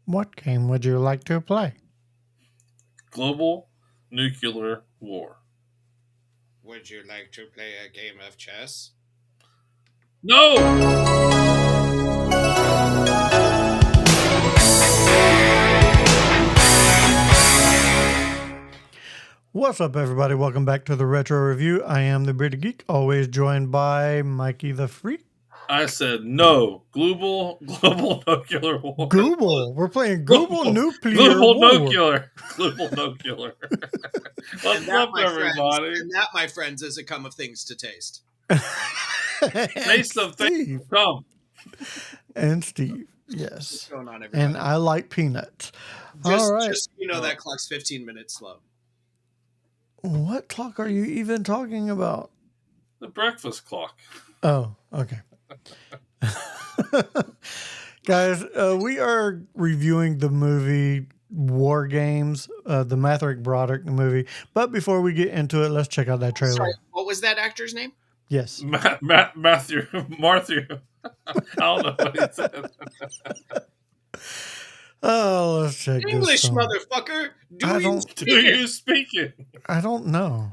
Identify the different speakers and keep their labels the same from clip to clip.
Speaker 1: What game would you like to play?
Speaker 2: Global nuclear war.
Speaker 3: Would you like to play a game of chess?
Speaker 2: No!
Speaker 1: What's up, everybody? Welcome back to the Retro Review. I am the British Geek, always joined by Mikey the Freak.
Speaker 2: I said no. Global nuclear war.
Speaker 1: Google. We're playing Global Nuclear
Speaker 2: Global
Speaker 1: War.
Speaker 2: nuclear. Global nuclear. What's up, everybody?
Speaker 3: And that, my friends, is a come of things to taste.
Speaker 2: Taste of things to come.
Speaker 1: And Steve, yes.
Speaker 3: What's going on, everybody?
Speaker 1: And I like peanuts.
Speaker 3: Just,
Speaker 1: All right.
Speaker 3: just you know, that clock's 15 minutes slow.
Speaker 1: What clock are you even talking about?
Speaker 2: The breakfast clock.
Speaker 1: Oh, okay. Guys, we are reviewing the movie War Games, the Matthew Broderick movie. But before we get into it, let's check out that trailer.
Speaker 3: Sorry, what was that actor's name?
Speaker 1: Yes.
Speaker 2: Matthew. I don't know what he said.
Speaker 1: Oh, let's check
Speaker 3: English,
Speaker 1: this out.
Speaker 3: motherfucker.
Speaker 2: Do you speak it?
Speaker 1: I don't know.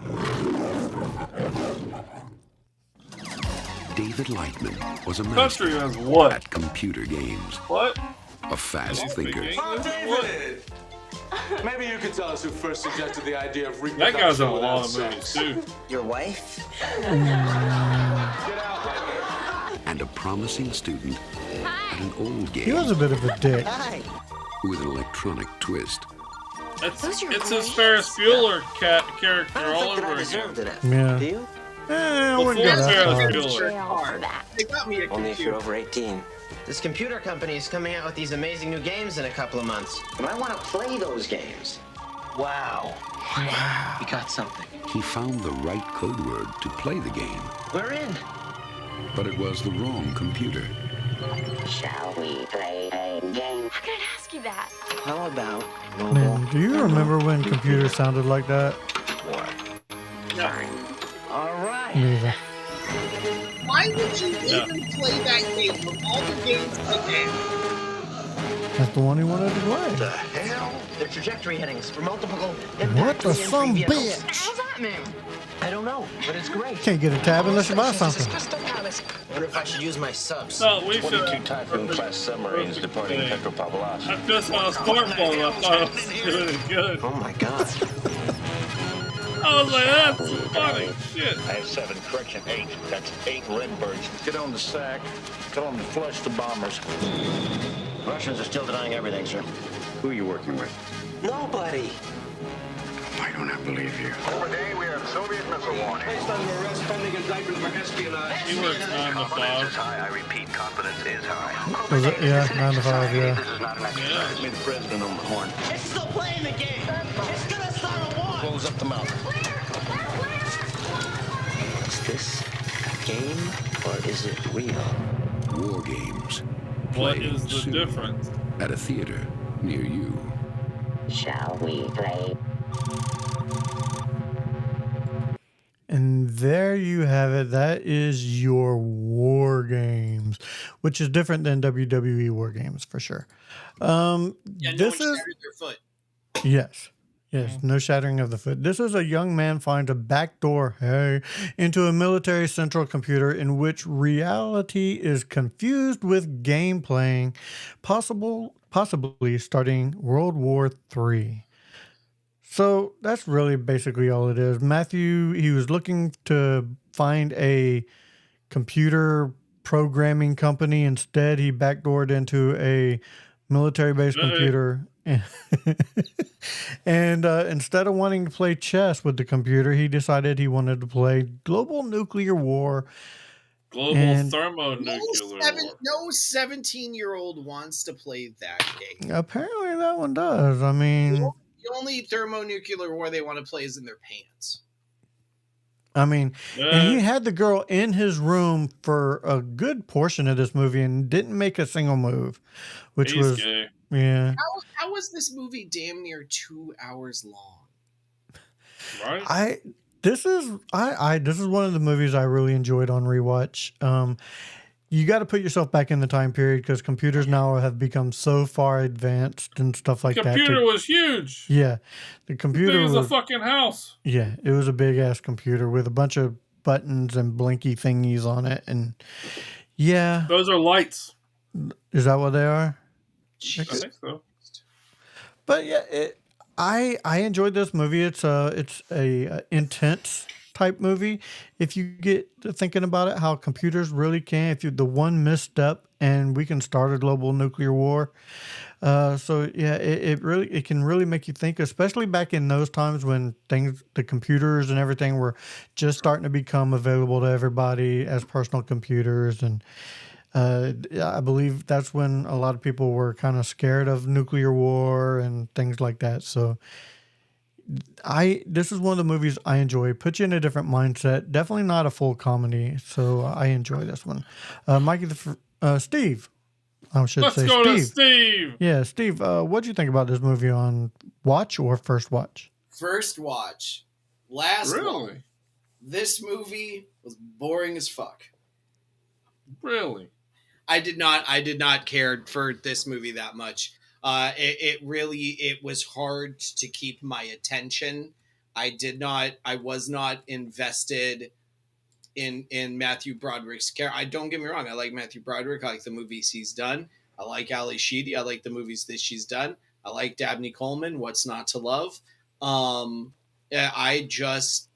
Speaker 4: David Lightman was a
Speaker 2: Country
Speaker 4: master
Speaker 2: has what?
Speaker 4: at computer games.
Speaker 2: What?
Speaker 4: A fast thinker.
Speaker 5: Oh, David! Maybe you could tell us who first suggested the idea of
Speaker 2: That guy's in a
Speaker 5: reproduction
Speaker 2: lot
Speaker 5: without
Speaker 2: of movies,
Speaker 5: sex.
Speaker 2: too.
Speaker 6: Your wife?
Speaker 5: Get out, Lightman.
Speaker 4: And a promising student at an old
Speaker 1: He
Speaker 4: game
Speaker 1: was a bit of a dick.
Speaker 6: Hi.
Speaker 4: with an electronic twist.
Speaker 2: It's his Ferris Bueller character
Speaker 6: I don't
Speaker 2: all
Speaker 6: think that I
Speaker 2: over
Speaker 6: deserved
Speaker 2: again.
Speaker 6: it.
Speaker 1: Yeah.
Speaker 6: Do you?
Speaker 1: I wouldn't go
Speaker 2: Before
Speaker 1: that far.
Speaker 2: Ferris Bueller.
Speaker 3: They got me a
Speaker 6: Only if you're
Speaker 3: computer.
Speaker 6: over 18.
Speaker 7: This computer company is coming out with these amazing new games in a couple of months.
Speaker 6: And I want to play those games.
Speaker 7: Wow. You got something.
Speaker 4: He found the right code word to play the game,
Speaker 7: We're in.
Speaker 4: but it was the wrong computer.
Speaker 6: Shall we play a game?
Speaker 8: How could I ask you that?
Speaker 6: How about
Speaker 1: Man, do you remember when computers sounded like that?
Speaker 6: war? All right.
Speaker 1: Neither.
Speaker 3: Why would you even play that game from all the games today?
Speaker 1: That's the one he wanted to play.
Speaker 6: The hell?
Speaker 7: Their trajectory headings for multiple
Speaker 1: What
Speaker 7: impact
Speaker 1: the
Speaker 7: re-entry
Speaker 1: some
Speaker 7: vehicles.
Speaker 1: bitch?
Speaker 8: How's that mean?
Speaker 7: I don't know, but it's great.
Speaker 1: Can't get a tab unless you buy something.
Speaker 7: I wonder if I should use my subs.
Speaker 2: No, we should.
Speaker 5: Typhoon-class submarines departing Petropavlovsk.
Speaker 2: I just on a smartphone. I thought it was doing good.
Speaker 6: Oh my god.
Speaker 2: I was like, that's funny shit.
Speaker 9: I have 7, correction 8. That's 8 Redbirds. Get on the sack. Tell them to flush the bombers.
Speaker 6: Russians are still denying everything, sir.
Speaker 9: Who are you working with?
Speaker 6: Nobody.
Speaker 9: Why don't I believe you?
Speaker 10: Today we have Soviet missile warning.
Speaker 5: Placed under arrest pending indictment for espionage.
Speaker 2: He works 9 to
Speaker 10: Confidence is
Speaker 2: 5.
Speaker 10: high. I repeat, confidence is high.
Speaker 1: Was it? Yeah, 9 to 5, yeah.
Speaker 10: This is not an exercise.
Speaker 9: Get me the president on the horn.
Speaker 7: It's still playing the game. It's gonna start a war.
Speaker 9: Close up the mouth.
Speaker 6: Is this a game or is it real?
Speaker 4: War games.
Speaker 2: What
Speaker 4: Played
Speaker 2: is the
Speaker 4: soon
Speaker 2: difference?
Speaker 4: At a theater near you.
Speaker 6: Shall we play?
Speaker 1: And there you have it. That is your War Games, which is different than WWE War Games for sure.
Speaker 3: Yeah, no
Speaker 1: This
Speaker 3: one
Speaker 1: is
Speaker 3: shattered their foot.
Speaker 1: yes. No shattering of the foot. This is a young man finds a backdoor into a military central computer in which reality is confused with game playing, possibly starting World War III. So that's really basically all it is. Matthew, he was looking to find a computer programming company. Instead, he backdoored into a military-based computer. And instead of wanting to play chess with the computer, he decided he wanted to play Global Nuclear War.
Speaker 2: Global
Speaker 1: And-
Speaker 2: thermonuclear war.
Speaker 3: No 17-year-old wants to play that game.
Speaker 1: Apparently that one does. I mean,
Speaker 3: The only thermonuclear war they want to play is in their pants.
Speaker 1: and he had the girl in his room for a good portion of this movie and didn't make a single move, which
Speaker 2: He's
Speaker 1: was
Speaker 2: gay.
Speaker 1: yeah.
Speaker 3: How was this movie damn near 2 hours long?
Speaker 2: Right?
Speaker 1: This is one of the movies I really enjoyed on rewatch. you got to put yourself back in the time period because computers now have become so far advanced and stuff like that.
Speaker 2: Computer was huge.
Speaker 1: Yeah, the computer
Speaker 2: Big as
Speaker 1: was
Speaker 2: a fucking house.
Speaker 1: Yeah, it was a big ass computer with a bunch of buttons and blinky thingies on it, and yeah,
Speaker 2: Those are lights.
Speaker 1: is that what they are?
Speaker 2: I think so.
Speaker 1: But yeah, I enjoyed this movie. It's a intense type movie. If you get to thinking about it, how computers really can, if you the one misstep and we can start a global nuclear war. So yeah, it can really make you think, especially back in those times when the computers and everything were just starting to become available to everybody as personal computers, and I believe that's when a lot of people were kind of scared of nuclear war and things like that. So this is one of the movies I enjoy. Put you in a different mindset. Definitely not a full comedy, so I enjoy this one. Mikey, Steve. I should
Speaker 2: Let's
Speaker 1: say
Speaker 2: go to
Speaker 1: Steve.
Speaker 2: Steve.
Speaker 1: Yeah, Steve, what'd you think about this movie on watch or first watch?
Speaker 8: First watch. Last
Speaker 2: Really?
Speaker 8: one. This movie was boring as fuck.
Speaker 2: Really?
Speaker 8: I did not care for this movie that much. It was hard to keep my attention. I was not invested in Matthew Broderick's character. Don't get me wrong. I like Matthew Broderick. I like the movies he's done. I like Ali Sheedy. I like the movies that she's done. I like Dabney Coleman. What's not to love? I just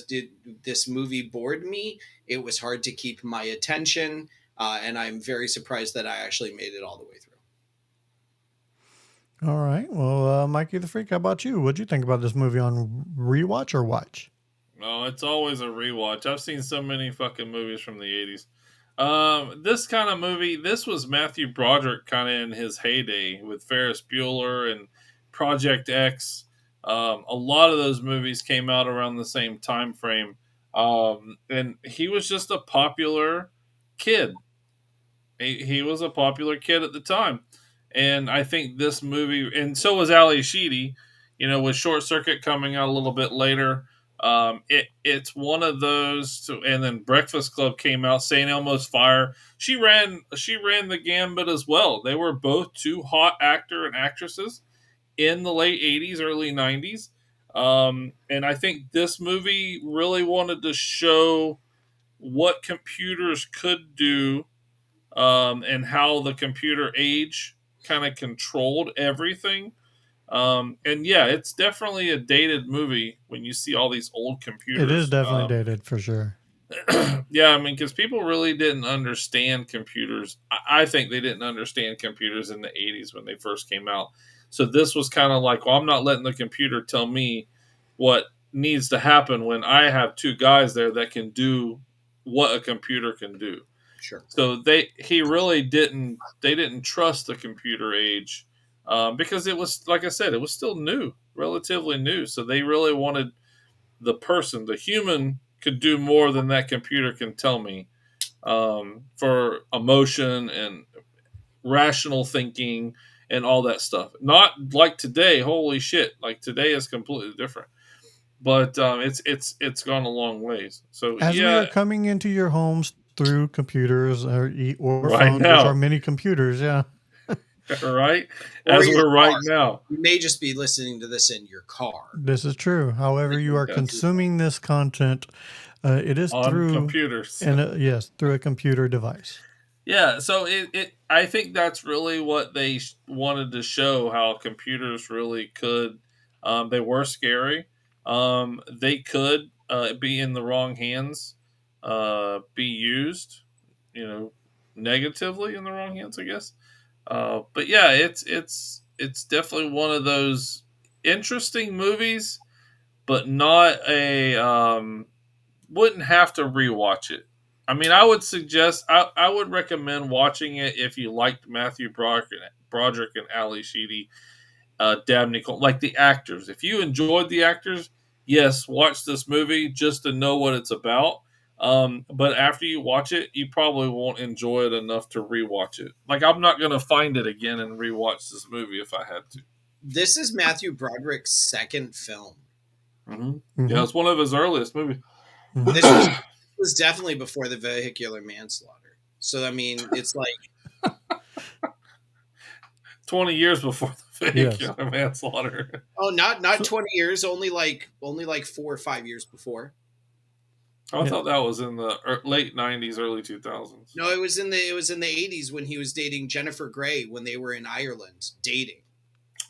Speaker 8: did. This movie bored me. It was hard to keep my attention, and I'm very surprised that I actually made it all the way through.
Speaker 1: All right. Well, Mikey the Freak, how about you? What'd you think about this movie on rewatch or watch?
Speaker 2: No, it's always a rewatch. I've seen so many fucking movies from the 80s. This kind of movie, this was Matthew Broderick kind of in his heyday with Ferris Bueller and Project X. A lot of those movies came out around the same time frame. And he was just a popular kid. He was a popular kid at the time. And I think this movie, and so was Ali Sheedy, with Short Circuit coming out a little bit later. It's one of those, and then Breakfast Club came out. St. Elmo's Fire. She ran the gambit as well. They were both two hot actor and actresses in the late 80s, early 90s. And I think this movie really wanted to show what computers could do, and how the computer age kind of controlled everything. And yeah, it's definitely a dated movie when you see all these old computers.
Speaker 1: It is definitely dated for sure.
Speaker 2: Yeah, I mean, because people really didn't understand computers. I think they didn't understand computers in the 80s when they first came out. So this was kind of like, well, I'm not letting the computer tell me what needs to happen when I have two guys there that can do what a computer can do.
Speaker 8: Sure.
Speaker 2: So they didn't trust the computer age, because it was, like I said, it was still new, relatively new. So they really wanted the human could do more than that computer can tell me, for emotion and rational thinking and all that stuff. Not like today. Holy shit! Like today is completely different. But it's gone a long ways. So
Speaker 1: As we
Speaker 2: yeah,
Speaker 1: are coming into your homes through computers or
Speaker 2: Right
Speaker 1: phones,
Speaker 2: now.
Speaker 1: which are mini computers, yeah.
Speaker 2: right.
Speaker 8: Or
Speaker 2: As
Speaker 8: your
Speaker 2: we're right
Speaker 8: car.
Speaker 2: now.
Speaker 8: You may just be listening to this in your car.
Speaker 1: This is true. However, you are
Speaker 2: Yes.
Speaker 1: consuming this content. It is
Speaker 2: On
Speaker 1: through
Speaker 2: computers.
Speaker 1: and yes, through a computer device.
Speaker 2: Yeah, so I think that's really what they wanted to show, how computers really could. They were scary. They could, be in the wrong hands, be used, negatively in the wrong hands, I guess. But yeah, it's definitely one of those interesting movies, but not a, wouldn't have to rewatch it. I mean, I would suggest, I would recommend watching it if you liked Matthew Broderick and Ali Sheedy, Dabney Cole, like the actors. If you enjoyed the actors, yes, watch this movie just to know what it's about. But after you watch it, you probably won't enjoy it enough to rewatch it. Like, I'm not going to find it again and rewatch this movie if I had to.
Speaker 8: This is Matthew Broderick's second film.
Speaker 2: Mm-hmm. Yeah, it's one of his earliest movies.
Speaker 8: This was was definitely before the vehicular manslaughter. So I mean, it's like
Speaker 2: 20 years before the
Speaker 1: Yes.
Speaker 2: vehicular manslaughter.
Speaker 8: oh, not 20 years, only like 4 or 5 years before.
Speaker 2: I thought that was in the late 90s, early 2000s.
Speaker 8: No, it was in the 80s when he was dating Jennifer Grey when they were in Ireland dating.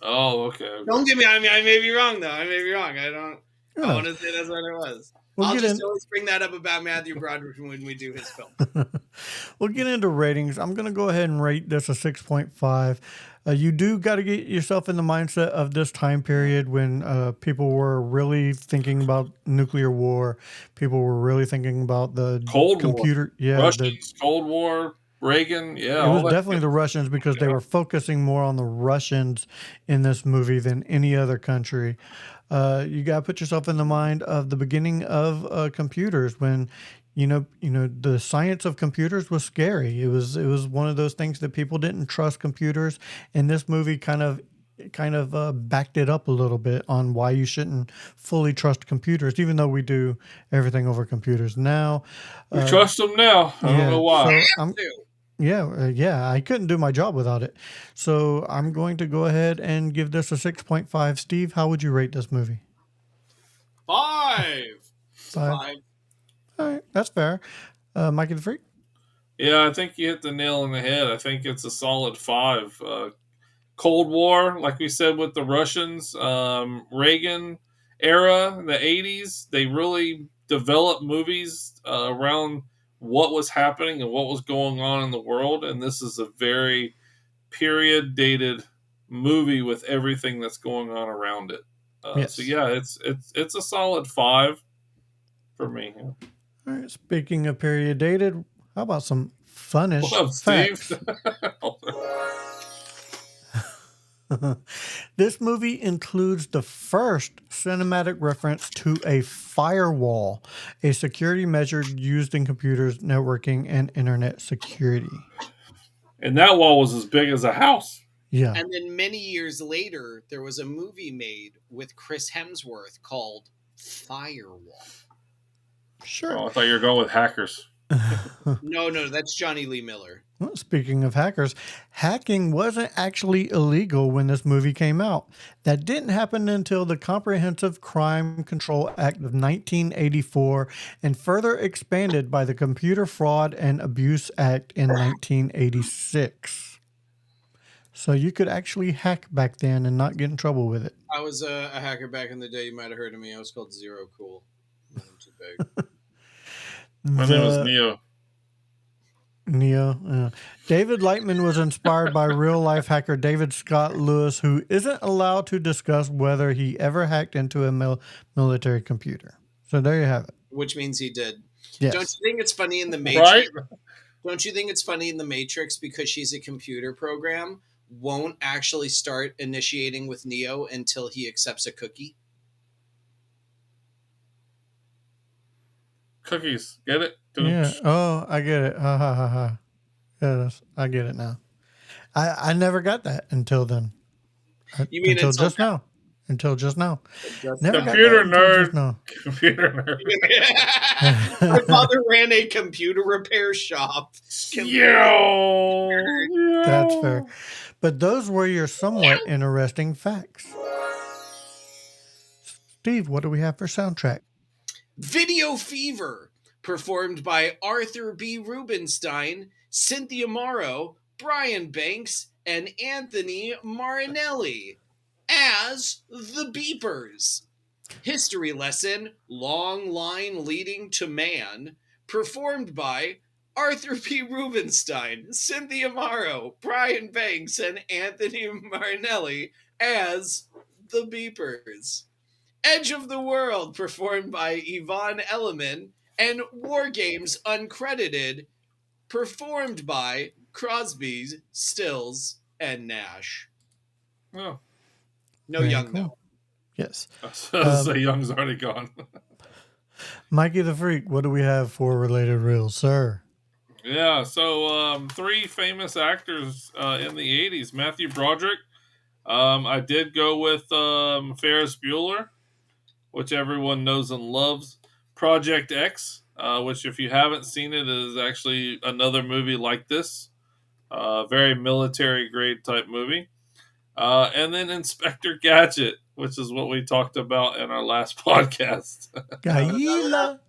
Speaker 2: Oh, okay.
Speaker 8: Don't get me. I mean, I may be wrong though. I may be wrong. I don't.
Speaker 1: Yeah.
Speaker 8: I want to say that's what it was.
Speaker 1: We'll
Speaker 8: I'll
Speaker 1: get
Speaker 8: just
Speaker 1: in-
Speaker 8: always bring that up about Matthew Broderick when we do his film.
Speaker 1: We'll get into ratings. I'm going to go ahead and rate this a 6.5. You do got to get yourself in the mindset of this time period when people were really thinking about nuclear war. People were really thinking about the
Speaker 2: Cold
Speaker 1: computer.
Speaker 2: War.
Speaker 1: Yeah,
Speaker 2: Russians, Cold War, Reagan. Yeah.
Speaker 1: it was
Speaker 2: all that
Speaker 1: definitely
Speaker 2: shit.
Speaker 1: the Russians because they were focusing more on the Russians in this movie than any other country. You got to put yourself in the mind of the beginning of computers when, you know, the science of computers was scary. It was one of those things that people didn't trust computers, and this movie kind of backed it up a little bit on why you shouldn't fully trust computers, even though we do everything over computers now.
Speaker 2: We trust them now. I don't know why.
Speaker 1: So I couldn't do my job without it. So I'm going to go ahead and give this a 6.5. Steve, how would you rate this movie?
Speaker 8: 5.
Speaker 1: All right, that's fair. Mikey the Freak?
Speaker 2: Yeah, I think you hit the nail on the head. I think it's a solid 5. Cold War, like we said with the Russians, Reagan era, the 80s, they really developed movies around what was happening and what was going on in the world. And this is a very period dated movie with everything that's going on around it.
Speaker 1: Yes.
Speaker 2: So yeah, it's a solid 5 for me.
Speaker 1: All right, speaking of period dated, how about some funnish
Speaker 2: What up,
Speaker 1: facts?
Speaker 2: Steve?
Speaker 1: This movie includes the first cinematic reference to a firewall, a security measure used in computers, networking, and internet security.
Speaker 2: And that wall was as big as a house.
Speaker 1: Yeah.
Speaker 8: And then many years later, there was a movie made with Chris Hemsworth called Firewall.
Speaker 1: Sure.
Speaker 2: Oh, I thought you were going with hackers.
Speaker 8: No, that's Johnny Lee Miller.
Speaker 1: Well, speaking of hackers, hacking wasn't actually illegal when this movie came out. That didn't happen until the Comprehensive Crime Control Act of 1984 and further expanded by the Computer Fraud and Abuse Act in 1986. So you could actually hack back then and not get in trouble with it.
Speaker 8: I was a hacker back in the day. You might have heard of me. I was called Zero Cool. I'm too big.
Speaker 2: My name was Neo.
Speaker 1: David Lightman was inspired by real-life hacker David Scott Lewis, who isn't allowed to discuss whether he ever hacked into a military computer. So there you have it.
Speaker 8: Which means he did.
Speaker 1: Yes.
Speaker 8: Don't you think it's funny in the Matrix?
Speaker 2: Right?
Speaker 8: Don't you think it's funny in the Matrix because she's a computer program won't actually start initiating with Neo until he accepts a cookie?
Speaker 2: Cookies. Get it?
Speaker 1: Yeah. Oh, I get it. Ha ha ha ha. Yes, I get it now. I never got that until then.
Speaker 8: You mean
Speaker 1: until just now? Until just now. Never got
Speaker 2: Computer
Speaker 1: that until
Speaker 2: nerd.
Speaker 1: just now.
Speaker 2: Computer nerd.
Speaker 8: My father ran a computer repair shop.
Speaker 1: That's fair. But those were your somewhat interesting facts. Steve, what do we have for soundtrack?
Speaker 8: Video Fever, performed by Arthur B. Rubinstein, Cynthia Morrow, Brian Banks, and Anthony Marinelli as the Beepers. History lesson, Long Line Leading to Man, performed by Arthur P. Rubinstein, Cynthia Morrow, Brian Banks, and Anthony Marinelli as the Beepers. Edge of the World, performed by Yvonne Elliman, and War Games Uncredited, performed by Crosby, Stills, and Nash.
Speaker 2: Oh.
Speaker 8: No
Speaker 1: Very
Speaker 8: Young,
Speaker 1: cool.
Speaker 8: though.
Speaker 1: Yes.
Speaker 2: So Young's already gone.
Speaker 1: Mikey the Freak, what do we have for related reels, sir?
Speaker 2: Yeah, so 3 famous actors in the 80s. Matthew Broderick. I did go with Ferris Bueller, which everyone knows and loves. Project X, which if you haven't seen it, is actually another movie like this. Very military grade type movie. And then Inspector Gadget, which is what we talked about in our last podcast.
Speaker 1: Gaila.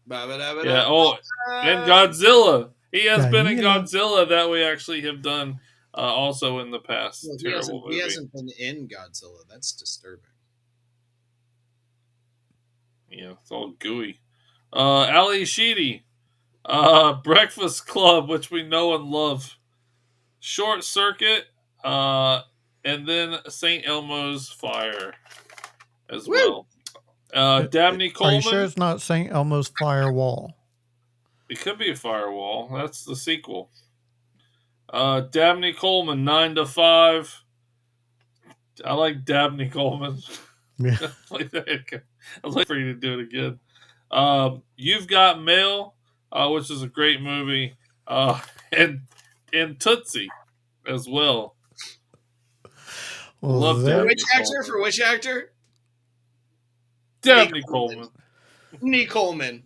Speaker 2: Yeah. Oh, and Godzilla. He has been in Godzilla that we actually have done also in the past.
Speaker 8: Well,
Speaker 2: Terrible movie.
Speaker 8: He hasn't been in Godzilla. That's disturbing.
Speaker 2: Yeah, it's all gooey. Ali Sheedy. Breakfast Club, which we know and love. Short Circuit. And then St. Elmo's Fire as well. Dabney Coleman.
Speaker 1: Are you sure it's not St. Elmo's Firewall?
Speaker 2: It could be a Firewall. That's the sequel. Dabney Coleman, 9 to 5. I like Dabney Coleman.
Speaker 1: Yeah.
Speaker 2: I'd like for you to do it again. You've Got Mail, which is a great movie, and Tootsie as well. Love
Speaker 8: For
Speaker 2: Dabney
Speaker 8: which actor?
Speaker 2: Coleman.
Speaker 8: For which actor?
Speaker 2: Dabney Coleman.
Speaker 8: Coleman.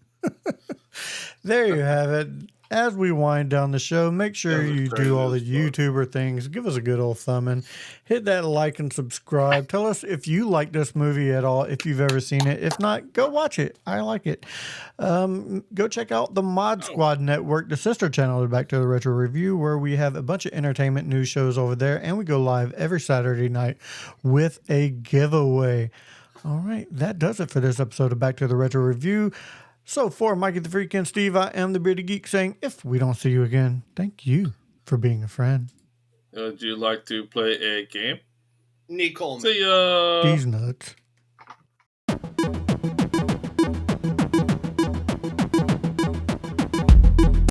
Speaker 1: There you have it. As we wind down the show, make sure you do all the YouTuber things. Give us a good old thumbing. Hit that like and subscribe. Tell us if you like this movie at all, if you've ever seen it. If not, go watch it. I like it. Go check out the Mod Squad Network, the sister channel to Back to the Retro Review, where we have a bunch of entertainment news shows over there, and we go live every Saturday night with a giveaway. All right, that does it for this episode of Back to the Retro Review. So for Mikey the Freak and Steve, I am the Bearded Geek saying, if we don't see you again, thank you for being a friend.
Speaker 2: Would you like to play a game?
Speaker 8: Coleman.
Speaker 2: See ya.
Speaker 1: These nuts.